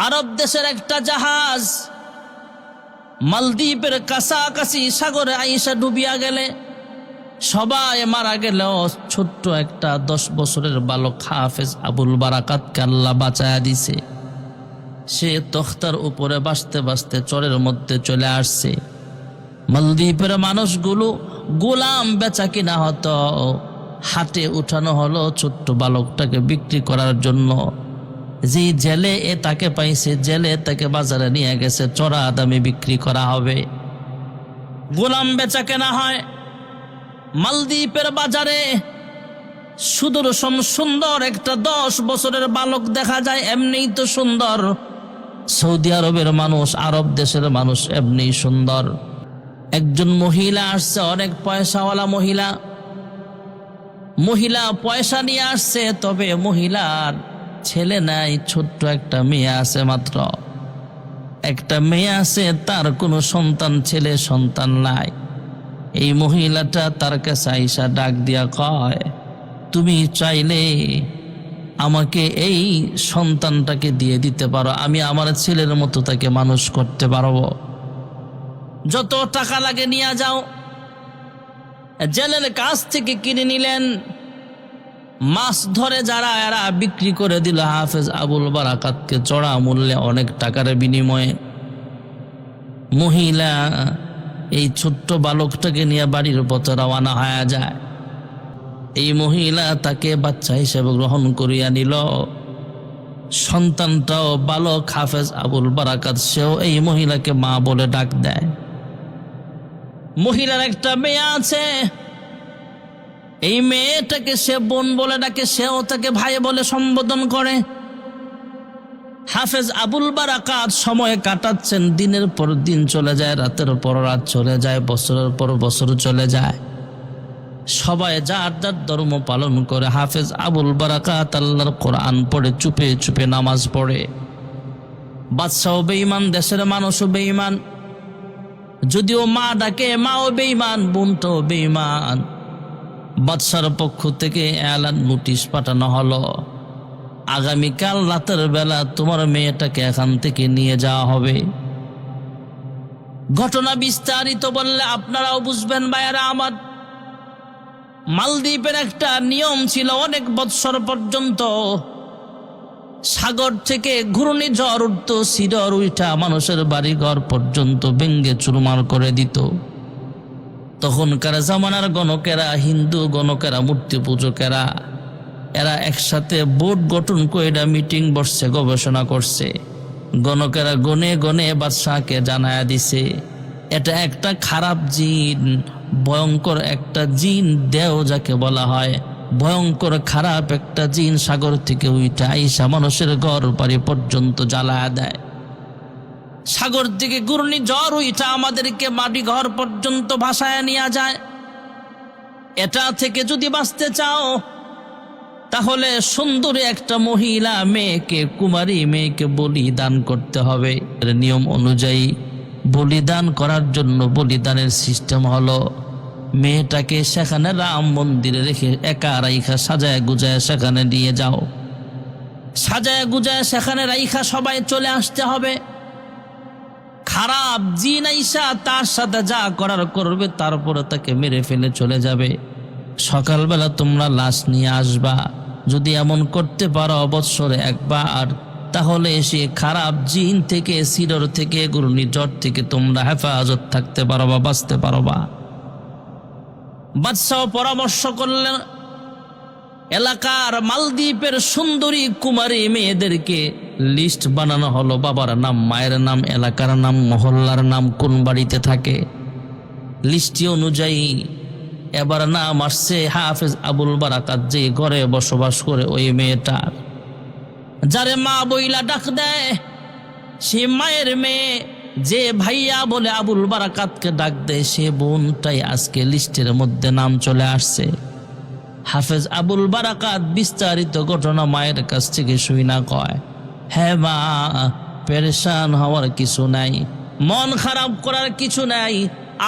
আরব দেশের একটা জাহাজ মালদ্বীপের কাছাকাছি সাগরে আইসা ডুবিয়া গেলে সবাই মারা গেল, ছোট্ট একটা 10 বছরের বালক হাফেজ আবুল বারাকাতকে আল্লাহ বাঁচায়া দিছে। সে তখতার উপরে বাঁচতে বাঁচতে চরের মধ্যে চলে আসছে। মালদ্বীপের মানুষগুলো গোলাম বেচা কিনা হতো, হাটে উঠানো হলো ছোট্ট বালকটাকে বিক্রি করার জন্য। যে জেলে তাকে পাইছে, জেলে তাকে বাজারে নিয়ে গেছে, চড়া দামে বিক্রি করা হবে। গোলাম বেচা কেনা হয় মালদ্বীপের বাজারে। সুদর্শন সুন্দর একটা 10 বছরের বালক দেখা যায়, এমনিই তো সুন্দর। সৌদি আরবের মানুষ, আরব দেশের মানুষ এমনি সুন্দর। একজন মহিলা আসছে, অনেক পয়সাওয়ালা মহিলা পয়সা নিয়ে আসছে, তবে মহিলার ছেলে নাই, ছোট্ট একটা মেয়ে আছে, মাত্র একটা মেয়ে আছে, তার কোনো সন্তান, ছেলে সন্তান নাই। এই মহিলাটা তার কাছে আইসা ডাক দিয়া কয়, তুমি চাইলে আমাকে এই সন্তানটাকে দিয়ে দিতে পারো, আমি আমার ছেলের মতো তাকে মানুষ করতে পারবো, যত টাকা লাগে নিয়ে যাও। জেলের কাছ থেকে কিনে নিলেন। মাছ ধরে যারা, এরা বিক্রি করে দিল হাফেজ আবুল বারাকাতকে চড়া মূল্যে, অনেক টাকার বিনিময়ে। মহিলা এই ছোট্ট বালকটাকে নিয়ে বাড়ির পথে রওনা হয়ে যায়। এই মহিলা তাকে বাচ্চা হিসেবে গ্রহণ করিয়া নিল। সন্তানটাও বালক হাফেজ আবুল বারাকাত, সেও এই মহিলাকে মা বলে ডাক দেয়। মহিলার একটা মেয়ে আছে, এই মেয়েটাকে সে বোন বলে ডাকে, সেও তাকে ভাই বলে সম্বোধন করে। হাফেজ আবুল বারাকাত সময় কাটাচ্ছেন, দিনের পর দিন চলে যায়, রাতের পর রাত চলে যায়, বছরের পর বছর চলে যায়। সবাই যার যার ধর্ম পালন করে। হাফেজ আবুল বারাকাত আল্লাহর কোরআন পড়ে, চুপে চুপে নামাজ পড়ে। বাদশাহ বেঈমান, দেশের মানুষও বেঈমান। যদিও মা ডাকে, মাও বেঈমান, বোনটাও বেঈমান। বাদশার পক্ষ থেকে এলান নোটিশ পাঠানো হলো, আগামীকাল রাতের বেলা তোমার মেয়েটাকে এখান থেকে নিয়ে যাওয়া হবে। ঘটনা বিস্তারিত বললে আপনারাও বুঝবেন ভাইয়েরা আমার। মালদ্বীপের একটা নিয়ম ছিল, অনেক বৎসর পর্যন্ত সাগর থেকে ঘূর্ণিঝড় উঠত, সিডর উঠা মানুষের বাড়ি ঘর পর্যন্ত ভেঙ্গে চুরমার করে দিত। তখনকার জামানার গণকেরা, হিন্দু গণকেরা, মূর্তি পূজকেরা, এরা একসাথে বোর্ড গঠন করে মিটিং বসছে, গবেষণা করছে। গণকেরা গনে গনে বাদশাহকে জানায়া দিছে, এটা একটা খারাপ জিন, ভয়ঙ্কর একটা জিন, দেও যাকে বলা হয়, ভয়ঙ্কর খারাপ একটা জিন সাগর থেকে উঠে আইসা মানুষের ঘর বাড়ি পর্যন্ত জ্বালায়া দেয়। সাগর থেকে ঘূর্ণিঝড় উঠা আমাদেরকে মাটি ঘর পর্যন্ত ভাসায় নিয়ে যায়। এটা থেকে যদি বাঁচতে চাও, তাহলে সুন্দরী একটা মহিলা মেয়েকে, কুমারী মেয়েকে বলিদান করতে হবে। নিয়ম অনুযায়ী বলিদান করার জন্য বলিদানের সিস্টেম হলো, মেয়েটাকে সেখানে রাম মন্দিরে রেখে একা রাইখা সাজায় গুজায় সেখানে নিয়ে যাও। সাজায় গুজায় সেখানে রাইখা সবাই চলে আসতে হবে। খারাপ জিন আইসা তার সাথে যা করার করবে, তারপরে তাকে মেরে ফেলে চলে যাবে। সকালবেলা তোমরা লাশ নিয়ে আসবা। যদি এমন করতে পারো বৎসরে একবার, তাহলে সে খারাপ জিন থেকে, সিডর থেকে, ঘূর্ণিঝড় থেকে তোমরা হেফাজত থাকতে পারবা, বাঁচতে পারবা। বাদশাহ পরামর্শ করলেন, এলাকার মালদ্বীপের সুন্দরী কুমারী মেয়েদেরকে লিস্ট বানানো হলো। বাবার নাম, মায়ের নাম, এলাকার নাম, মহল্লার নাম, কোন বাড়িতে থাকে। লিস্টি অনুযায়ী এবার নাম আসছে হাফেজ আবুল বারাকাত, যে ঘরে বসবাস করে ওই মেয়েটার, যারে মা বইলা ডাক দেয়, সে মায়ের মেয়ে, যে ভাইয়া বলে আবুল বারাকাতকে ডাক দেয়, সে বোনটাই আজকে লিস্টের মধ্যে নাম চলে আসছে। হাফেজ আবুল বারাকাত বিস্তারিত ঘটনা মায়ের কাছ থেকে শুই না কয়, হ্যাঁ মা, পেরেশান হওয়ার কিছু নাই, মন খারাপ করার কিছু নাই।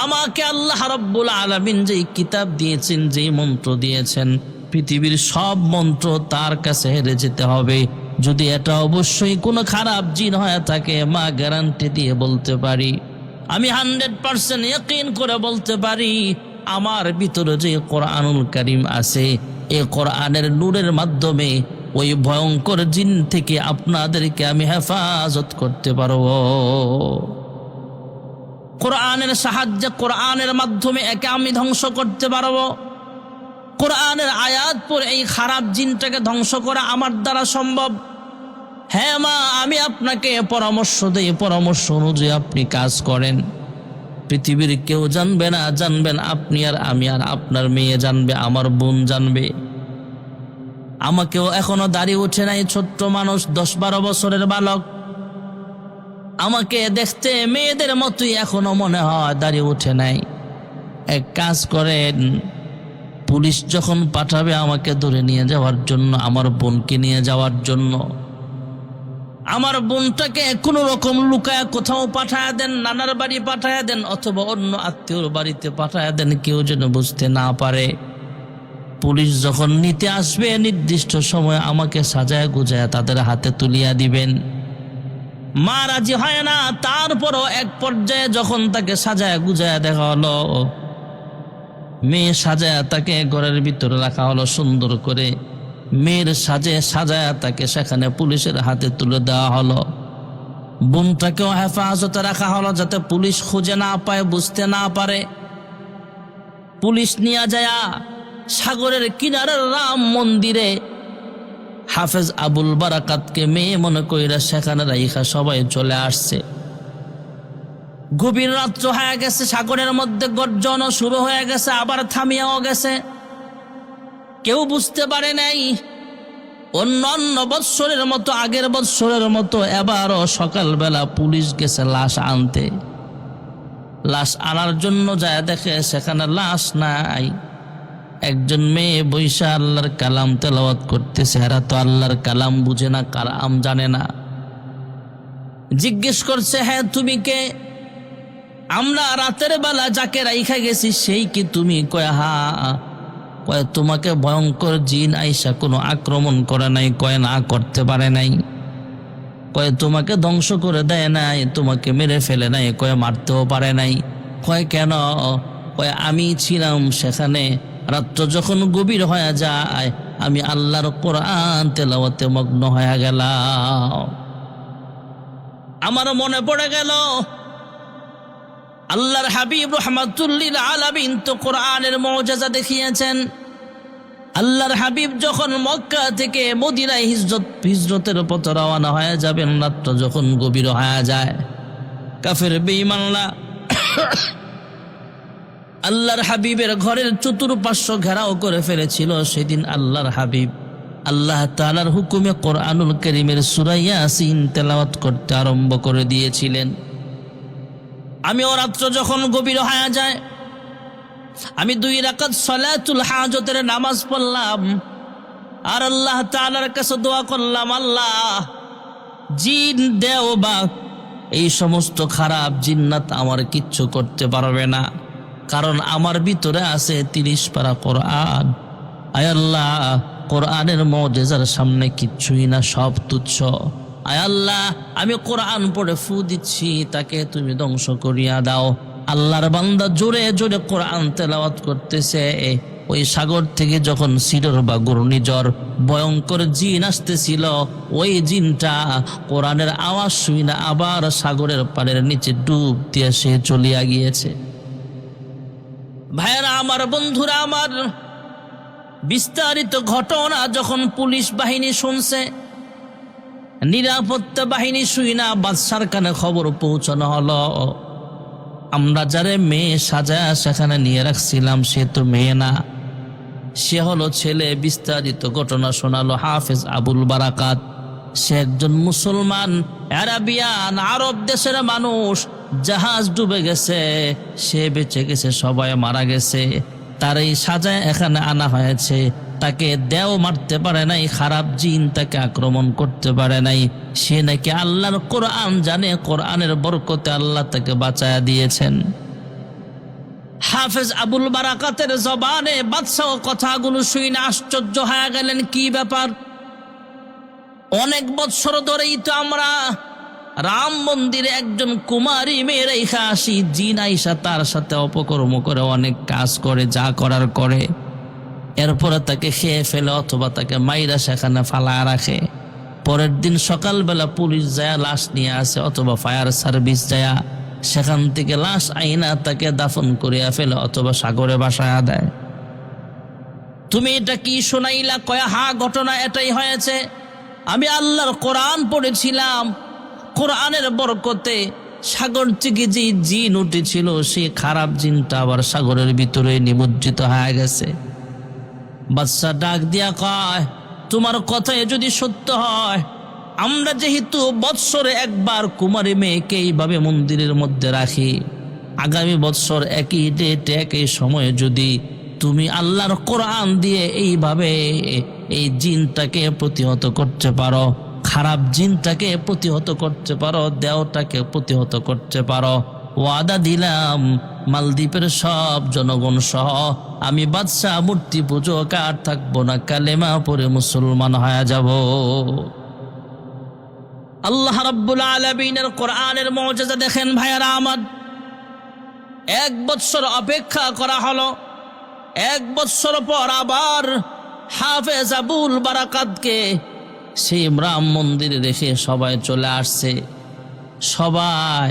আমাকে আল্লাহ রাব্বুল আলামিন যেই কিতাব দিয়েছেন, যেই মন্ত্র দিয়েছেন, পৃথিবীর সব মন্ত্র তার কাছে হেরে যেতে হবে। যদি এটা অবশ্যই কোনো খারাপ জিন হয়ে থাকে, মা গ্যারান্টি দিয়ে বলতে পারি, আমি 100% ইয়াকিন করে বলতে পারি, আমার ভিতরে যে কোরআনুল কারীম আছে, এই কোরআনের নূরের মাধ্যমে ওই ভয়ঙ্কর জিন থেকে আপনাদেরকে আমি হেফাজত করতে পারবো। কোরআনের সাহায্যে, কোরআনের মাধ্যমে একে আমি ধ্বংস করতে পারবো। কোরআনের আয়াত পড়ে এই খারাপ জিনটাকে ধ্বংস করা আমার দ্বারা সম্ভব। হ্যাঁ মা, আমি আপনাকে পরামর্শ দেই, পরামর্শ অনুযায়ী আপনি কাজ করেন। পৃথিবীর কেউ জানবে না, জানবেন আপনি আর আমি, আর আপনার মেয়ে জানবে, আমার বোন জানবে। আমাকেও এখনো দাড়ি ওঠে নাই, ছোট্ট মানুষ, 10-12 বছরের বালক। আমাকে দেখতে মেয়েদের মতোই এখনো মনে হয়, দাড়ি ওঠে নাই। এক কাজ করেন, পুলিশ যখন পাঠাবে আমাকে ধরে নিয়ে যাওয়ার জন্য, আমার বোনকে নিয়ে যাওয়ার জন্য, আমার বোনটাকে কোনো রকম লুকায় কোথাও পাঠায় দেন, নানার বাড়ি পাঠায় দেন, অথবা অন্য আত্মীয়র বাড়িতে পাঠায় দেন, কেউ যেন বুঝতে না পারে। পুলিশ যখন নিতে আসবে নির্দিষ্ট সময় আমাকে সাজায় গুজায় তাদের হাতে তুলিয়া দিবেন। মা রাজি হয় না, তারপরও এক পর্যায়ে যখন তাকে সাজায় গুজায় দেখা হলো, মেয়ে সাজায় তাকে ঘরের ভিতরে রাখা হলো সুন্দর করে, মেয়ের সাজে সাজায় তাকে সেখানে পুলিশের হাতে তুলে দেওয়া হলো। বোনটাকেও হেফাজতে রাখা হলো যাতে পুলিশ খুঁজে না পায়, বুঝতে না পারে। পুলিশ নিয়ে যায় সাগরের কিনারের রাম মন্দিরে হাফেজ আবুল বারাকাতকে মেয়ে মনে কইরা সেখানে রাইখা সবাই চলে আসছে। গভীর রাত্র হয়ে গেছে, সাগরের মধ্যে গর্জন শুরু হয়ে গেছে, আবার থামিয়াও গেছে। কেউ বুঝতে পারে নাই। অন্য বৎসরের মতো, আগের বৎসরের মতো এবারও সকালবেলা পুলিশ গেছে লাশ আনতে। লাশ আনার জন্য যায় দেখে সেখানে লাশ নাই। একজন মেয়ে বৈশা আল্লাহর কালাম তেলাওয়াত করতেছে। এরা তো আল্লাহর কালাম বুঝে না, কালাম জানে না। জিজ্ঞেস করছে, হ্যাঁ তুমি কে? আমরা রাতের বেলা যাকে রাইখা গেছি সেই কি তুমি? কয় হা। কয় তোমাকে ভয়ঙ্কর জিন আইসা কোনো আক্রমণ করে নাই? কয় না, করতে পারে নাই। কয় তোমাকে ধ্বংস করে দেয় নাই? তোমাকে মেরে ফেলে নাই? কয় মারতেও পারে নাই। কয় কেন? কয় আমি ছিলাম সেখানে, রাত্র যখন গভীর হয়ে যায় আমি আল্লাহর কোরআন তেলাওয়াতে মগ্ন হয়ে গেলাম। আমার মনে পড়ে গেল আল্লাহর হাবিব রাহমাতুল লিল আলামিন তো কোরআনের মুজিজা দেখিয়েছেন। আল্লাহর হাবিব যখন মক্কা থেকে মদিনায় হিজরতের পথে রওনা হয়ে যাবেন, রাত্র যখন গভীর হয়ে যায়, কাফের বেঈমানরা আল্লাহর হাবিবের ঘরের চতুর্পার্শ্ব ঘেরাও করে ফেলেছিল। সেদিন আল্লাহর হাবিব আল্লাহ তাআলার হুকুমে কোরআনুল কারীমের সূরা ইয়াসিন তেলাওয়াত করতে আরম্ভ করে দিয়েছিলেন। আমিও রাত্র যখন গভীর হয়ে যায় আমি 2 রাকাত সালাতুল হাজতের নামাজ পড়লাম আর আল্লাহ তাআলার কাছে দোয়া করলাম, আল্লাহ জিন দেও বা এই সমস্ত খারাপ জিন্নাত আমার কিচ্ছু করতে পারবে না, কারণ আমার ভিতরে আছে 30 পারা কোরআন। আয় আল্লাহ, কোরআনের মুজিজার সামনে কিচ্ছুই না, সব তুচ্ছ। আয় আল্লাহ, আমি কোরআন পড়ে ফু দিচ্ছি, তাকে তুমি ধ্বংস করিয়া দাও। আল্লাহর বান্দা জোরে জোরে কোরআন তেলাওয়াত করতেছে। ওই সাগর থেকে যখন সিডর বা ঘূর্ণিঝড় ভয়ঙ্কর জিন আসতেছিল, ওই জিনটা কোরআনের আওয়াজ শুই না আবার সাগরের পাড়ের নিচে ডুব দিয়ে সে চলিয়া গিয়েছে। ভাইরা আমার, বন্ধুরা আমার, বিস্তারিত ঘটনা যখন পুলিশ বাহিনী শুনছে, নিরাপত্তা বাহিনী শুই না বাদশার কানে খবর পৌঁছানো হলো, আমরা যারে মেয়ে সাজায় সেখানে নিয়ে রাখছিলাম সে তো মেয়ে না, সে হলো ছেলে। বিস্তারিত ঘটনা শোনালো হাফেজ আবুল বারাকাত। সে একজন মুসলমান, আরবিয়ান, আরব দেশের মানুষ। জাহাজ ডুবে গেছে, সে বেঁচে গেছে, সবাই মারা গেছে। তার এই সাজায় এখানে আনা হয়েছে। তাকে দেও মারতে পারে নাই, খারাপ জিন তাকে আক্রমণ করতে পারে নাই। সে নাকি আল্লাহর কোরআন জানে, কোরআনের বরকতে আল্লাহ তাকে বাঁচায়া দিয়েছেন। হাফেজ আবুল বারাকাতের জবানে বাদশাহ কথাগুলো শুনে আশ্চর্য হয়ে গেলেন, কি ব্যাপার? অনেক বছর ধরেই তো আমরা রাম মন্দিরে একজন কুমারী মেয়ে রেখা আসি, জিন আইসা তার সাথে অপকর্ম করে, অনেক কাজ করে, যা করার করে। এরপরে তাকে খেয়ে ফেলে অথবা তাকে মাইরা সেখানে ফালায় রাখে। পরের দিন সকালবেলা পুলিশ যায় লাশ নিয়ে আসে, অথবা ফায়ার সার্ভিস যায় সেখান থেকে লাশ আইনা তাকে দাফন করিয়া ফেলে অথবা সাগরে ভাসায়া দেয়। তুমি এটা কি শোনাইলা? কয়া হ্যাঁ, ঘটনা এটাই হয়েছে। আমি আল্লাহর কোরআন পড়েছিলাম, কোরআনের বরকতে সাগর থেকে যে জিন উঠেছিল সেই খারাপ জিনটা আবার সাগরের ভিতরে নিমজ্জিত হয়ে গেছে। বাদশা ডাক দিয়া কয়, তোমার কথায় যদি সত্য হয়, আমরা যেহেতু বৎসরে একবার কুমারী মেয়েকে এইভাবে মন্দিরের মধ্যে রাখি, আগামী বৎসর একই ডেটে একই সময়ে যদি তুমি আল্লাহর কোরআন দিয়ে এইভাবে এই জিনটাকে প্রতিহত করতে পারো, খারাপ জিনটাকে প্রতিহত করতে পারো, দেহটাকে প্রতিহত করতে পারো, ওয়াদা দিলাম মালদ্বীপের সব জনগণ সহ আমি বাদশাহ মূর্তি পূজক আর থাকবো না, কালেমা পড়ে মুসলমান হয়ে যাব। আল্লাহ রাব্বুল আলামিনের কোরআনের মুজিজা দেখেন ভাইয়ারা আমার। 1 বছর অপেক্ষা করা হলো। 1 বছর পর আবার হাফেজ আবুল বারাকাতকে সেই রাম মন্দিরে রেখে সবাই চলে আসছে। সবাই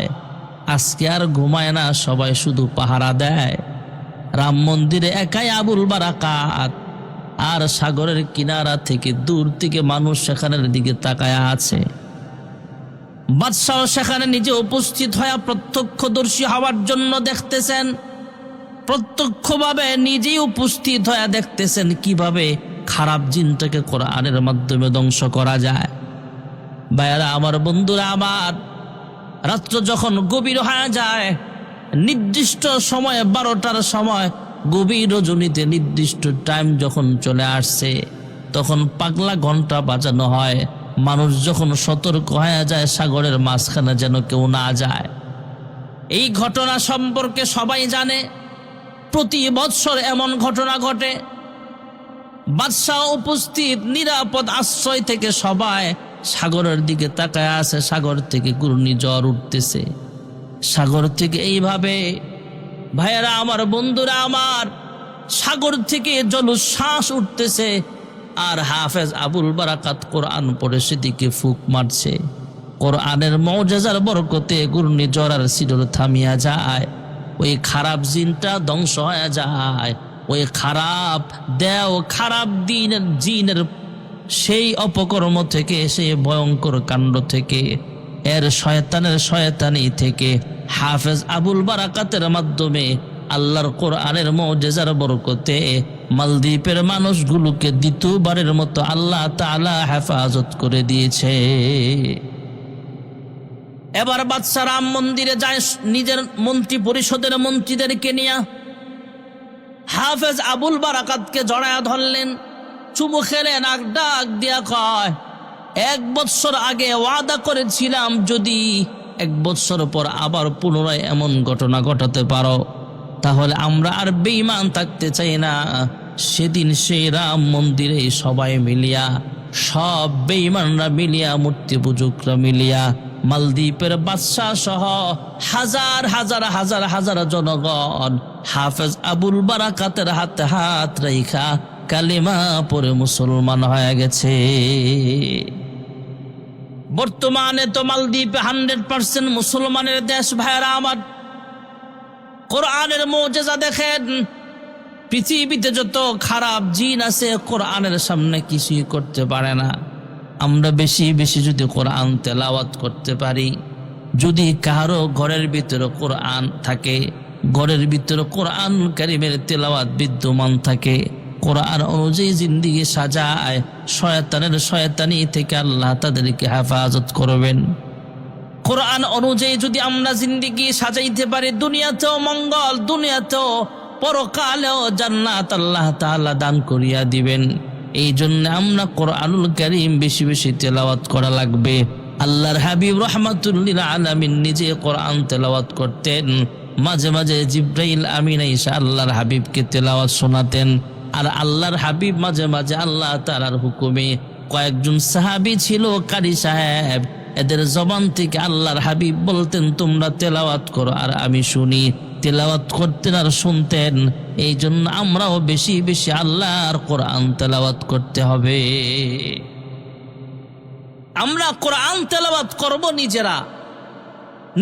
আজকে আর ঘুমায় না, সবাই শুধু পাহারা দেয়। রাম মন্দিরে একাই আবুল বারাকাত, আর সাগরের কিনারা থেকে দূর থেকে মানুষ সেখানের দিকে তাকায় আছে। বাদশাহ সেখানে নিজে উপস্থিত হয়ে প্রত্যক্ষদর্শী হওয়ার জন্য দেখতেছেন, প্রত্যক্ষভাবে নিজেই উপস্থিত হয়ে দেখতেছেন কিভাবে খারাপ জিনটাকে কোরআনের মাধ্যমে ধ্বংস করা যায়। ভাইয়ারা আমার, বন্ধুরা আমার, রাত্র যখন গভীর হয়ে যায়, নির্দিষ্ট সময়ে 12টার সময়, গভীর রজনীতে নির্দিষ্ট টাইম যখন চলে আসছে, তখন পাগলা ঘন্টা বাজানো হয়। মানুষ যখন সতর্ক হয়ে যায় সাগরের মাঝখানে যেন কেউ না যায়। এই ঘটনা সম্পর্কে সবাই জানে, প্রতি বৎসর এমন ঘটনা ঘটে। বাদশাহ উপস্থিত, নিরাপদ আশ্রয় থেকে সবাই সাগরের দিকে তাকায় আছে। সাগর থেকে ঘূর্ণিঝড় উঠতেছে, সাগর থেকে এইভাবে ভাইয়েরা আমার, বন্ধুরা আমার, সাগর থেকে জলোচ্ছ্বাস উঠতেছে। আর হাফেজ আবুল বারাকাত কোরআন পড়ে সেদিকে ফুক মারছে। কোরআনের মুজিজার বরকতে ঘূর্ণিঝড় আর শিডোর থামিয়া যায়, ওই খারাপ জিনটা ধ্বংস হয়ে যায়। ওই খারাপ দেও, খারাপ দিনের জিনের সেই অপকর্ম থেকে, সেই ভয়ঙ্কর কাণ্ড থেকে, এর শয়তানের শয়তানি থেকে হাফেজ আবুল বারাকাতের মাধ্যমে আল্লাহর কোরআনের মুজিজার বরকতে মালদ্বীপের মানুষগুলোকে দ্বিতীয়বারের মতো আল্লাহ তাআলা হেফাজত করে দিয়েছে। এবার বাদশা রাম মন্দিরে যায় নিজের মন্ত্রী পরিষদের মন্ত্রীদেরকে নিয়ে। হাফেজ আবুল বারাকাতকে জড়ায়া ধরলেন, চুমু খেলেন, আর ডাক দিয়া কয়, 1 বছর আগে ওয়াদা করেছিলাম যদি 1 বছর পর আবার পুনরায় এমন ঘটনা ঘটাতে পারো, তাহলে আমরা আর বেঈমান থাকতে চাই না। সেদিন সেই রাম মন্দিরে সবাই মিলিয়া, সব বেঈমানরা মিলিয়া, মূর্তি পূজকরা মিলিয়া, মালদ্বীপের বাদশাহ সহ হাজার হাজার হাজার হাজার জনগণ হাফেজ আবুল বারাকাতের হাতে হাত রাইখা কালিমা পড়ে মুসলমান হয়ে গেছে। বর্তমানে তো মালদ্বীপে 100% মুসলমানের দেশ। ভাইরা আমার, কোরআনের মুজিজা দেখেন। পৃথিবীতে যত খারাপ জিন আছে কোরআনের সামনে কিছুই করতে পারে না। আমরা বেশি বেশি যদি কোরআন তেলাওয়াত করতে পারি, যদি কারো ঘরের ভিতরে কোরআন থাকে, ঘরের ভিতরে কোরআন কারীমের তেলাওয়াত বিদ্যমান থাকে, কোরআন অনুযায়ী জিন্দেগি সাজায়, শয়তানের শয়তানি থেকে আল্লাহ তাদেরকে হেফাজত করবেন। কোরআন অনুযায়ী যদি আমরা জিন্দেগি সাজাইতে পারি, দুনিয়াতেও মঙ্গল, দুনিয়াতেও পরকালেও জান্নাত আল্লাহ তাআলা দান করিয়া দিবেন। এই জন্য আমরা কোরআনুল কারীম বেশি বেশি তেলাওয়াত করা লাগবে। আল্লাহর হাবিব রাহমাতুল লিল আলামিন নিজে কোরআন তেলাওয়াত করতেন। মাঝে মাঝে জিবরাইল আমিন এসে আল্লাহর হাবিবকে তেলাওয়াত শোনাতেন, আর আল্লাহর হাবিব মাঝে মাঝে আল্লাহ তাআলার হুকুমে কয়েকজন সাহাবী ছিল কারি সাহেব, এদের জবান থেকে আল্লাহর হাবিব বলতেন তোমরা তেলাওয়াত করো আর আমি শুনি। তেলাওয়াত করতেন আর শুনতেন। এই জন্য আমরাও বেশি বেশি আল্লাহর কোরআন তেলাওয়াত করতে হবে। আমরা কোরআন তেলাওয়াত করব নিজেরা,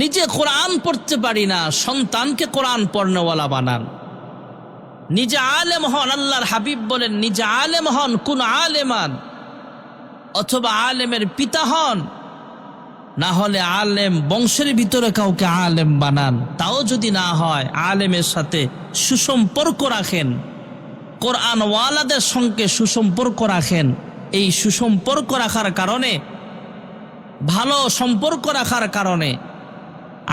নিজে কোরআন পড়তে পারি না, সন্তানকে কোরআন পড়নেওয়ালা বানান। নিজে আলেম হন, আল্লাহর হাবিব বলেন নিজে আলেম হন, কোন আলেমান, অথবা আলেমের পিতা হন, না হলে আলেম বংশের ভিতরে কাউকে আলেম বানান। তাও যদি না হয় আলেমের সাথে সুসম্পর্ক রাখেন, কোরআন ওয়ালাদের সঙ্গে সুসম্পর্ক রাখেন। এই সুসম্পর্ক রাখার কারণে, ভালো সম্পর্ক রাখার কারণে,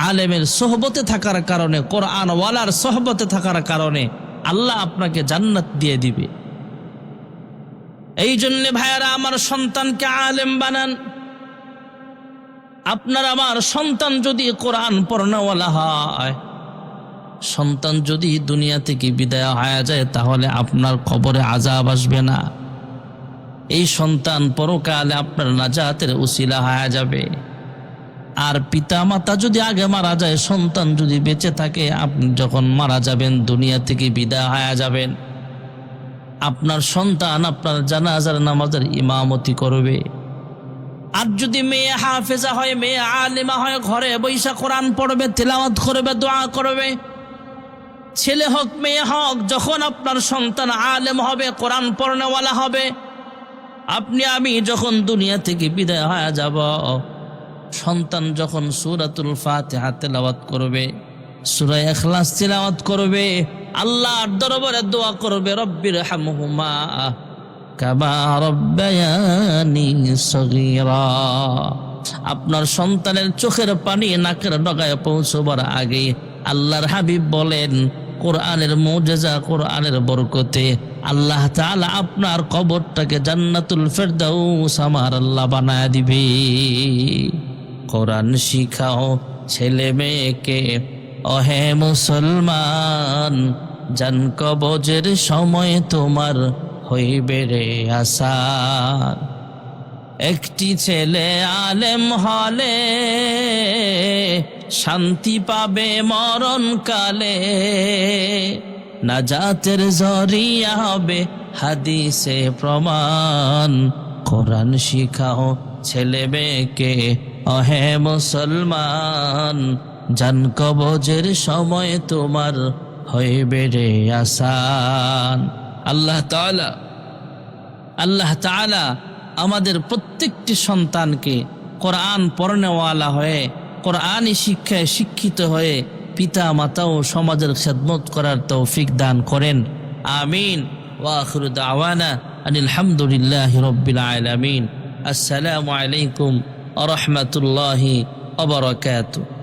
আলেমের সোহবতে থাকার কারণে, কোরআন ওয়ালার সোহবতে থাকার কারণে আল্লাহ আপনাকে জান্নাত দিয়ে দিবে। এই জন্য ভাইয়ারা, আমার সন্তানকে আলেম বানান। আপনার আমার সন্তান যদি কোরআন পড়নেওয়ালা হয়, সন্তান যদি দুনিয়া থেকে বিদায় হয়ে যায়, তাহলে আপনার কবরে আযাব আসবে না। এই সন্তান পরকালে আপনার নাজাতের উসিলা হয়ে যাবে। আর পিতা মাতা যদি আগে মারা যায়, সন্তান যদি বেঁচে থাকে, আপনি যখন মারা যাবেন, দুনিয়া থেকে বিদায় হয়ে যাবেন, আপনার সন্তান আপনার জানাজার নামাজের ইমামতি করবে। আর যদি মেয়ে হাফেজা হয়, মেয়ে আলেমা হয়, ঘরে বৈশা কোরআন পড়বে, তেলাওয়াত করবে, দোয়া করবে। ছেলে হোক মেয়ে হোক, যখন আপনার সন্তান আলেম হবে, কোরআন পড়নেওয়ালা হবে, আপনি আমি যখন দুনিয়া থেকে বিদায় হয়ে যাব, সন্তান যখন সূরাতুল ফাতিহা তেলাওয়াত করবে, সূরা ইখলাস তেলাওয়াত করবে, আল্লাহর দরবারে দোয়া করবে, রব্বির হামহুমা কামা রব্বায়ানি সগীরা। আপনার সন্তানের চোখের পানি নাকের ডগায় পৌঁছবার আগে আল্লাহর হাবিব বলেন, কোরআনের মুজিজা, কোরআনের বরকতে আল্লাহ তাআলা আপনার কবরটাকে জান্নাতুল ফেরদাউস আমার আল্লাহ বানায় দিবে। কোরআন শিখাও ছেলে মেয়েকে, ওহে মুসলমান, জান কবজের সময় তোমার হইবে রে আসান। একটি ছেলে আলেম হলে শান্তি পাবে মরণকালে, নাজাতের জরিয়া হবে হাদিসে প্রমাণ। কোরআন শিখাও ছেলে মেয়েকে, ওহে মুসলমান, জান কবজের সময় তোমার হইবে রে আসান। আল্লাহ তাআলা আমাদের প্রত্যেকটি সন্তানকে কোরআন পড়নেওয়ালা হয়ে, কোরআনি শিক্ষায় শিক্ষিত হয়ে পিতা মাতা ও সমাজের খেদমত করার তৌফিক দান করেন। আমিন। ওয়া আখিরু দাওয়ানা আনিল হামদুলিল্লাহি রাব্বিল আলামিন। আসসালামু আলাইকুম ওয়া রাহমাতুল্লাহি ওয়া বারাকাতুহু।